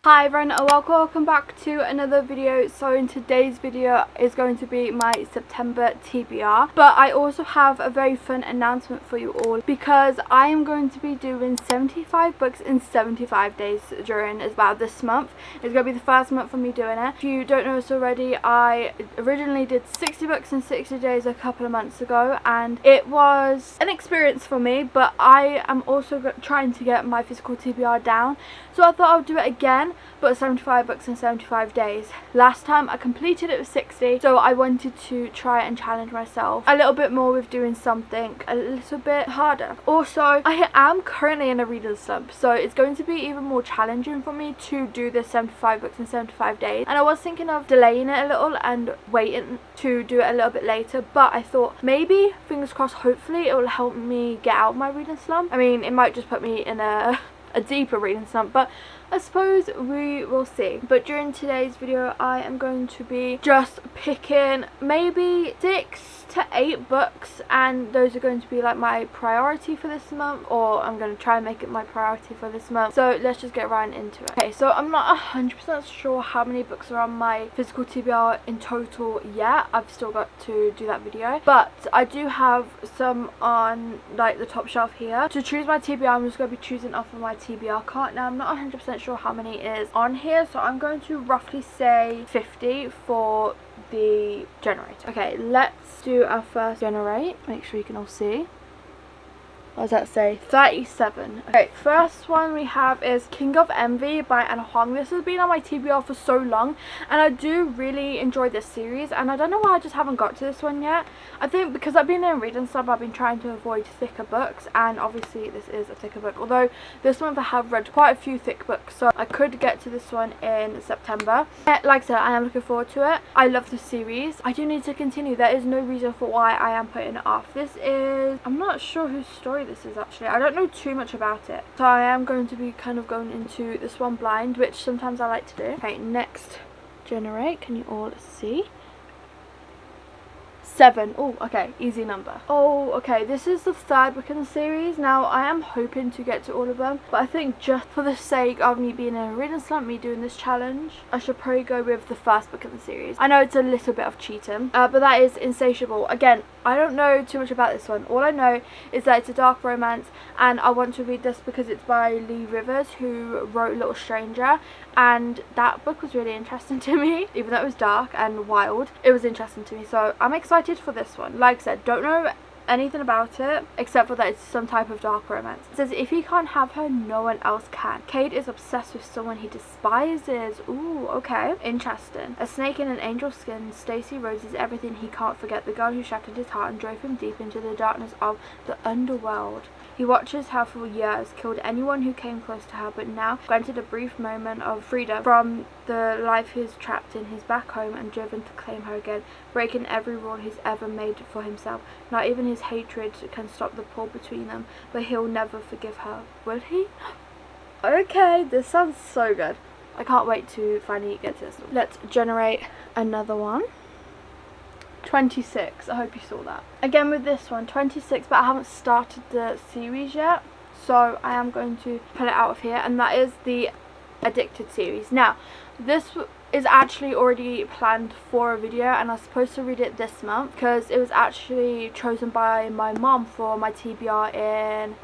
Hi everyone, and welcome back to another video. So in today's video is going to be my September TBR, but I also have a very fun announcement for you all because I am going to be doing 75 books in 75 days during about this month. It's going to be the first month for me doing it. If you don't know this already, I originally did 60 books in 60 days a couple of months ago, and it was an experience for me, but I am also trying to get my physical TBR down, so I thought I would do it again, but 75 books in 75 days. Last time I completed it with 60, so I wanted to try and challenge myself a little bit more with doing something a little bit harder. Also, I am currently in a reader's slump, so it's going to be even more challenging for me to do this 75 books in 75 days, and I was thinking of delaying it a little and waiting to do it a little bit later, but I thought maybe, fingers crossed, hopefully it will help me get out of my reading slump. I mean, it might just put me in a deeper reading slump, but I suppose we will see. But during today's video I am going to be just picking maybe 6 to 8 books, and those are going to be like my priority for this month, or I'm going to try and make it my priority for this month. So let's just get right into it. Okay, so I'm not 100% sure how many books are on my physical TBR in total yet. I've still got to do that video, but I do have some on like the top shelf here. To choose my TBR, I'm just going to be choosing off of my TBR cart. Now I'm not 100% sure how many is on here, so I'm going to roughly say 50 for the generator. Okay, let's do our first generate. Make sure you can all see. What does that say? 37. Okay, first one we have is King of Envy by Anna Huang. This has been on my TBR for so long, and I do really enjoy this series, and I don't know why I just haven't got to this one yet. I think because I've been in reading slump, I've been trying to avoid thicker books, and obviously this is a thicker book, although this month I have read quite a few thick books, so I could get to this one in September. Like I said, I am looking forward to it. I love this series. I do need to continue. There is no reason for why I am putting it off. This is, I'm not sure whose story this is actually. I don't know too much about it, so I am going to be kind of going into this one blind, which sometimes I like to do. Okay, next generate. Can you all see? 7. Oh, okay, easy number. Oh, okay, this is the third book in the series. Now, I am hoping to get to all of them, but I think just for the sake of me being in a reading slump, me doing this challenge, I should probably go with the first book in the series. I know it's a little bit of cheating, but that is Insatiable. Again, I don't know too much about this one. All I know is that it's a dark romance, and I want to read this because it's by Lee Rivers, who wrote Little Stranger, and that book was really interesting to me. Even though it was dark and wild, it was interesting to me, so I'm excited for this one. Like I said, don't know anything about it except for that it's some type of dark romance. It says, if he can't have her, no one else can. Cade is obsessed with someone he despises. Ooh, okay, interesting. A snake in an angel's skin, Stacy Rose is everything he can't forget, the girl who shattered his heart and drove him deep into the darkness of the underworld. He watches her for years, killed anyone who came close to her, but now granted a brief moment of freedom from the life he's trapped in, he's back home and driven to claim her again, breaking every rule he's ever made for himself. Not even his hatred can stop the pull between them, but he'll never forgive her. Will he? Okay, this sounds so good. I can't wait to finally get to this one. Let's generate another one. 26. I hope you saw that. Again with this one, 26, but I haven't started the series yet, so I am going to pull it out of here, and that is the Addicted series. Now, this is actually already planned for a video, and I was supposed to read it this month because it was actually chosen by my mom for my TBR in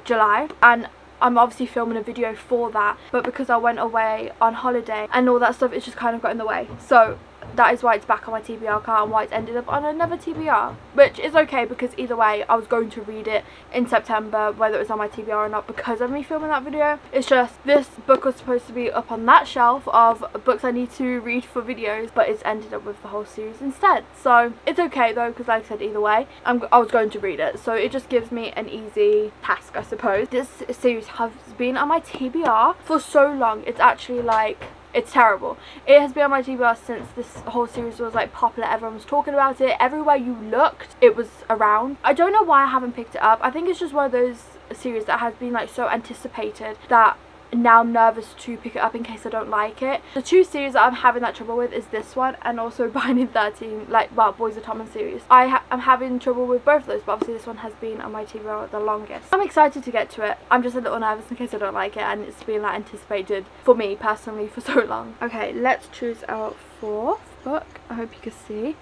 July, and I'm obviously filming a video for that, but because I went away on holiday and all that stuff, it's just kind of got in the way. So that is why it's back on my TBR card and why it's ended up on another TBR, which is okay because either way I was going to read it in September, whether it was on my TBR or not, because of me filming that video. It's just this book was supposed to be up on that shelf of books I need to read for videos, but it's ended up with the whole series instead. So it's okay though, because like I said, either way I was going to read it, so it just gives me an easy task, I suppose. This series has been on my TBR for so long, it's actually like, it's terrible. It has been on my TBR since this whole series was like popular. Everyone was talking about it. Everywhere you looked, it was around. I don't know why I haven't picked it up. I think it's just one of those series that has been like so anticipated that now I'm nervous to pick it up in case I don't like it. The two series that I'm having that trouble with is this one and also Binding 13, like, well, Boys of Thomas series. I'm having trouble with both of those, but obviously this one has been on my TBR the longest. I'm excited to get to it. I'm just a little nervous in case I don't like it, and it's been like anticipated for me personally for so long. Okay, let's choose our fourth book. I hope you can see.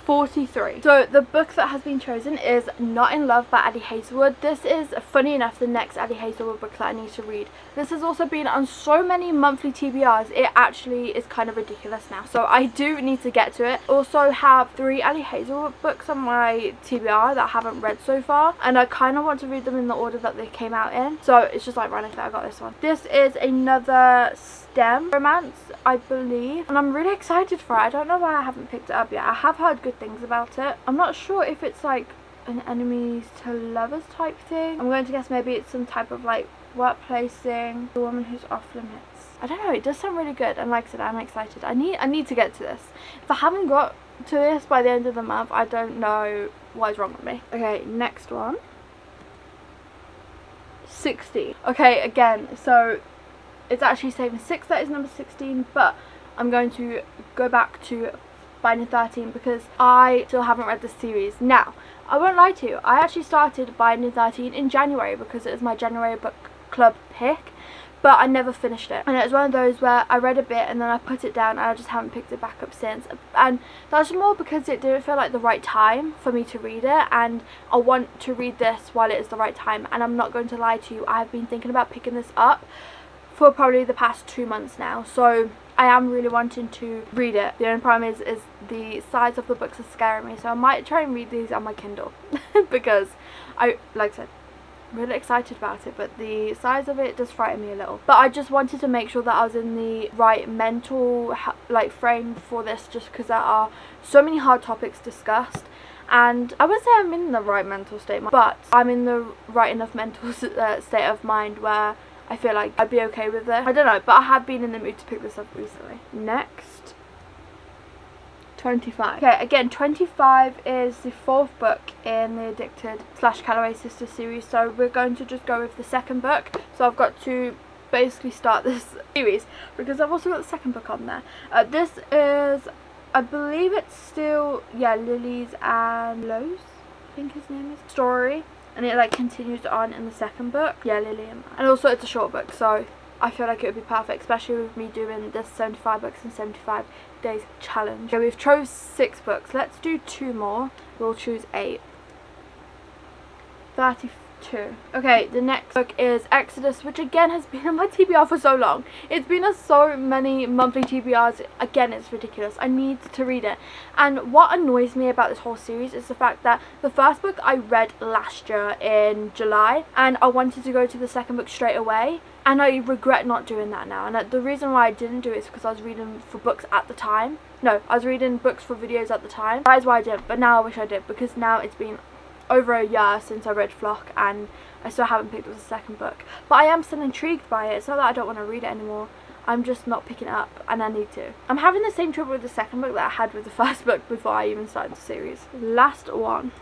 43. So the book that has been chosen is Not in Love by Addie Hazelwood. This is, funny enough, the next Addie Hazelwood book that I need to read. This has also been on so many monthly TBRs, it actually is kind of ridiculous now. So I do need to get to it. Also have 3 Addie Hazelwood books on my TBR that I haven't read so far, and I kind of want to read them in the order that they came out in. So it's just ironic that I got this one. This is another STEM romance, I believe, and I'm really excited for it. I don't know why I haven't picked it up yet. I have heard good things about it. I'm not sure if it's like an enemies to lovers type thing. I'm going to guess maybe it's some type of like workplace thing. The woman who's off limits. I don't know, it does sound really good, and like I said, I'm excited. I need to get to this. If I haven't got to this by the end of the month, I don't know what is wrong with me. Okay, next one. 60. Okay, again, so it's actually saving 6, that is number 16, but I'm going to go back to Binding 13 because I still haven't read the series. Now, I won't lie to you, I actually started Binding 13 in January because it was my January book club pick, but I never finished it. And it was one of those where I read a bit and then I put it down and I just haven't picked it back up since. And that's more because it didn't feel like the right time for me to read it, and I want to read this while it is the right time. And I'm not going to lie to you, I've been thinking about picking this up for probably the past 2 months now, so I am really wanting to read it. The only problem is the size of the books is scaring me, so I might try and read these on my Kindle because like I said, I'm really excited about it, but the size of it does frighten me a little. But I just wanted to make sure that I was in the right mental like frame for this, just because there are so many hard topics discussed. And I wouldn't say I'm in the right mental state, but I'm in the right enough mental state of mind where I feel like I'd be okay with it. I don't know, but I have been in the mood to pick this up recently. Next, 25. Okay, again, 25 is the 4th book in the Addicted / Calloway Sisters series, so we're going to just go with the 2nd book. So I've got to basically start this series because I've also got the 2nd book on there. This is, I believe it's still, yeah, Lily's and Lowe's, I think his name is, story. And it like continues on in the 2nd book. Yeah, Lily and Matt. And also it's a short book, so I feel like it would be perfect, especially with me doing this 75 books in 75 days challenge. Okay, we've chose 6 books. Let's do 2 more. We'll choose 8. 32. Okay, the next book is Exodus, which again has been on my TBR for so long. It's been on so many monthly TBRs. Again, it's ridiculous. I need to read it. And what annoys me about this whole series is the fact that the 1st book I read last year in July, and I wanted to go to the 2nd book straight away, and I regret not doing that now. And the reason why I didn't do it is because I was reading for books at the time. No, I was reading books for videos at the time. That is why I didn't, but now I wish I did, because now it's been over a year since I read Flock and I still haven't picked up the 2nd book. But I am still intrigued by it. It's not that I don't want to read it anymore. I'm just not picking it up, and I need to. I'm having the same trouble with the 2nd book that I had with the 1st book before I even started the series. Last one.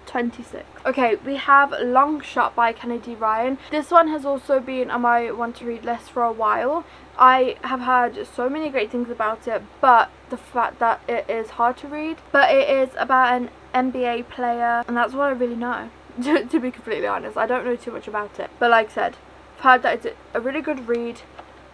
26. Okay, we have Long Shot by Kennedy Ryan. This one has also been on my want to read list for a while. I have heard so many great things about it, but the fact that it is hard to read. But it is about an NBA player, and that's what I really know. To be completely honest, I don't know too much about it. But like I said, I've heard that it's a really good read,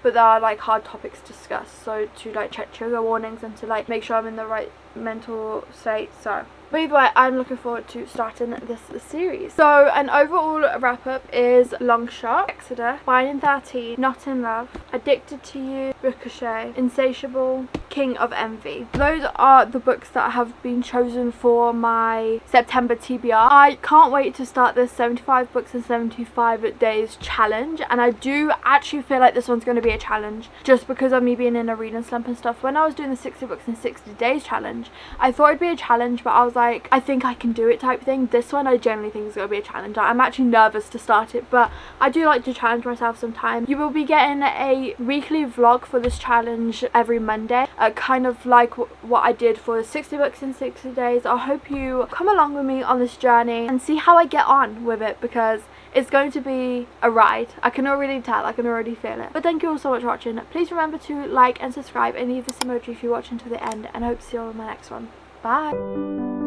but there are like hard topics discussed, so to like check trigger warnings and to like make sure I'm in the right mental state. So but either way, I'm looking forward to starting this series. So an overall wrap up is Long Shot, Exodus, Binding 13, Not in Love, Addicted to You, Ricochet, Insatiable, King of Envy. Those are the books that have been chosen for my September TBR. I can't wait to start this 75 books in 75 days challenge, and I do actually feel like this one's going to be a challenge just because of me being in a reading slump and stuff. When I was doing the 60 books in 60 days challenge, I thought it'd be a challenge, but I was like, I think I can do it type thing. This one I generally think is going to be a challenge. I'm actually nervous to start it, but I do like to challenge myself sometimes. You will be getting a weekly vlog for this challenge every Monday, kind of like what I did for the 60 books in 60 days. I hope you come along with me on this journey and see how I get on with it, because It's going to be a ride. I can already tell, I can already feel it. But thank you all so much for watching. Please remember to like and subscribe and leave this emoji if you're watching to the end, and I hope to see you all in my next one. Bye.